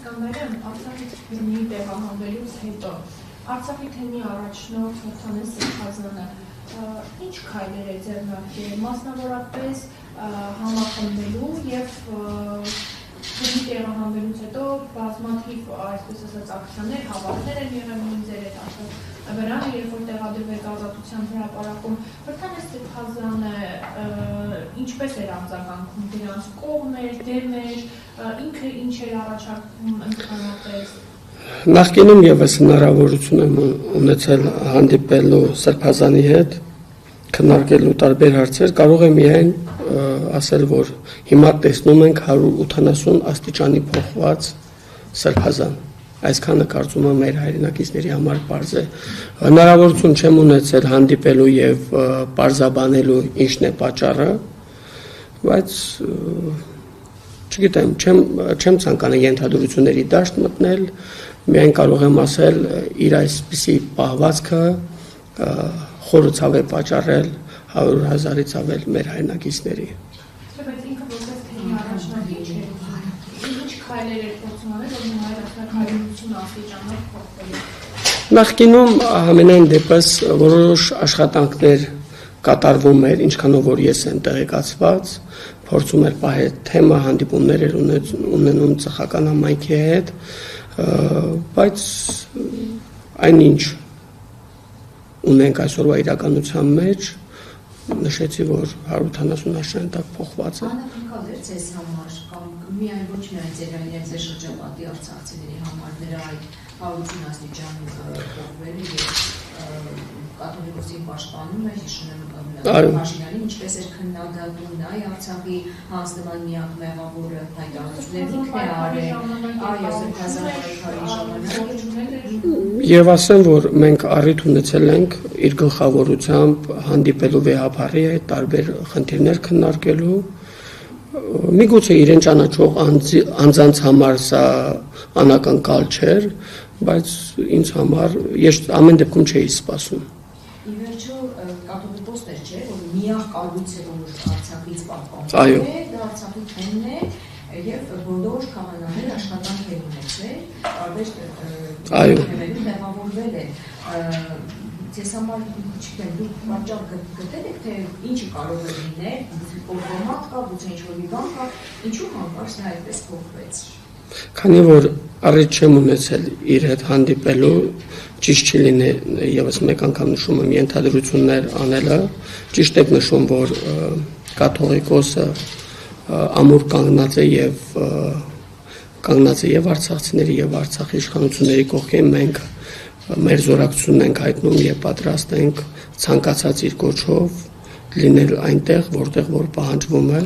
Իսկանդարյան, Արցախի թեմի տեղահանվելուց հետո Արցախի թեմի առաջնորդ Հովհաննես Սրբազանը ինչ քայլեր է ձեռնարկել, մասնավորապես համախմբելու եւ թեմի տեղահանվելուց հետո բազմաթիվ, այսպես ասած, ակցիաներ, հավաքներ են եղել նույն ձեր հետ վրան, երբ որ տեղադրվեք Ազատության հրապարակում, Հովհաննես Սրբազանը ինչպես էր արձագանքում դրանց, կողմ էր, դեմ էր, ինքը ինչ էր առաջարկում ընդհանրապես։ Նախկինում եւս հնարավորություն եմ ունեցել հանդիպելու Սրբազանի հետ, քննարկելու տարբեր հարցեր, կարող եմ միայն ասել, որ հիմա տեսնում ենք 180 աստիճանի փոխված Սրբազան։ Այսքանը կարծում եմ մեր հայրենակիցների համար պարզ է։ Հնարավորություն չեմ ունեցել հանդիպելու եւ պարզաբանելու ինչն է պատճառը, բայց չգիտեմ, չեմ ցանկանում ենթադրությունների դաշտ մտնել, միայն կարող եմ ասել իր այսպիսի պահվածքը խորը ցավ է պատճառել 100,000-ից ավել մեր հայրենակիցների։ Բայց ինքը որպես թեմի առաջնորդ ինչ քայլեր էր փորձում անել, որ հիմա հայրենական աստիճանով փոխվելու։ Նախկինում ամենայն դեպս որոշ աշխատանքներ կատարվում էր, ինչքանով որ ես եմ տեղեկացված, փորձում էր պահել թեմա, հանդիպումներ էր ունենում ծխական համայնքի հետ, բայց այնինչ ունենք այսօրվա իրականության մեջ, նշեցի, որ 180 աստիճանի տակ փոխված է։ Անակնկալ էր ձեզ համար, կամ միայն ոչ միայն ձեր շրջապատի արցախցիների համար նրա այդ 180 աստիճան փոխվելը եւ կաթոլիկոսի պաշտպանումը, հիշում եմ Փաշինյանին, ինչպես էր քննադատում նա Արցախի հանձնման միակ մեղավորը, հայտարարություններ ինքն է արել, այո, Սրբազանի ժամանակ։ Եվ ասեմ, որ մենք առիթ ունեցել ենք իր գլխավորությամբ հանդիպելու վեհապարի հետ տարբեր խնդիրներ քննարկելու, միգուցե իրեն ճանաչող անձանց համար սա անակնկալ չէր, բայց ինձ համար ես ամեն դեպքում չէի սպասում։ Ի վերջո կաթոլիկոսն էր, չէ՞, որ միակ կառույցը, որ Արցախից պահպանվում է, դա Արցախի թեմն է եւ բոլոր քահանաներ աշխատանք են ունեցել, տարբեր թեմերում տեղավորվել են։ Ձեզ համար չգիտեմ, դուք պատճառ գտել եք, թե ինչը կարող է լինել, պրոբլեմատ կա, գուցե ինչ-որ մի բան կա, ինչու հանկարծ նա այդպես փոխվեց։ Քանի որ առիթ չեմ ունեցել իր հետ հանդիպելու, ճիշտ չի լինի եւս մեկ անգամ նշում եմ ենթադրություններ անելը, ճիշտ եք նշում, որ կաթողիկոսը ամուր կանգնած է եւ արցախցիների եւ Արցախի իշխանությունների կողքին մենք մեր զորակցությունն ենք հայտնում եւ պատրաստ ենք ցանկացած իր կոչով լինել այնտեղ, որտեղ որ պահանջվում է։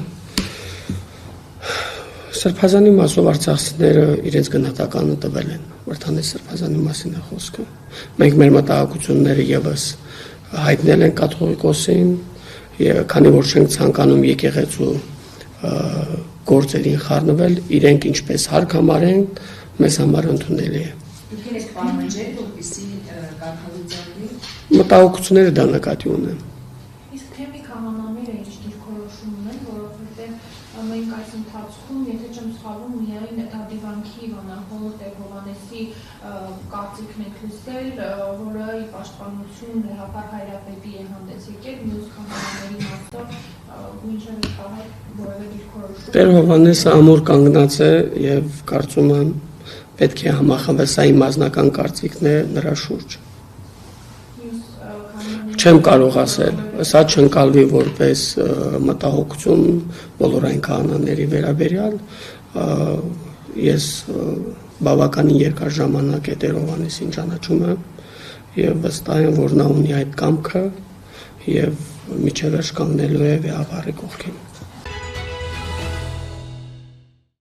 Սրբազանի մասով արցախցիները իրենց գնահատականը տվել են, Հովհաննես Սրբազանի մասին է խոսքը։ Մենք մեր մտահոգությունները եւս հայտնել ենք կաթողիկոսին, քանի որ չենք ցանկանում եկեղեցու գործերին խառնվել, իրենք ինչպես հարկ համարեն, մեզ համար ընդունելի է։ Դուք եք պահանջել, որպեսզի կարգավորվի։ Մտահոգությունները դա նկատի ունեն։ Իսկ թեմի քահանաները ինչ դիրքորոշում ունեն, որովհետեւ մենք այս ընթացքում, եթե չեմ սխալվում, միայն դիվանքի Վանահորդ Հովհաննեսի կարծիքն եք լսել, որը ի պաշտպանություն Ռեհապար Հայրապետի է հանդես եկել, մյուս քահանաների մասով մինչև այդ որևէ դիրքորոշում։ Տեր Հովհաննեսը ամուր կանգնած է եւ կարծում եմ պետք է համախմբել, սա իմ անձնական կարծիքն է նրա շուրջ։ Չեմ կարող ասել, սա չընկալվի որպես մտահոգություն բոլոր այն քահանաների վերաբերյալ, ես բավականին երկար ժամանակ է Տեր Հովհաննեսին ճանաչում եմ եւ վստահ եմ, որ նա ունի այդ կամքը եւ միջև վերջ կանգնելու է վեհապարի կողքին։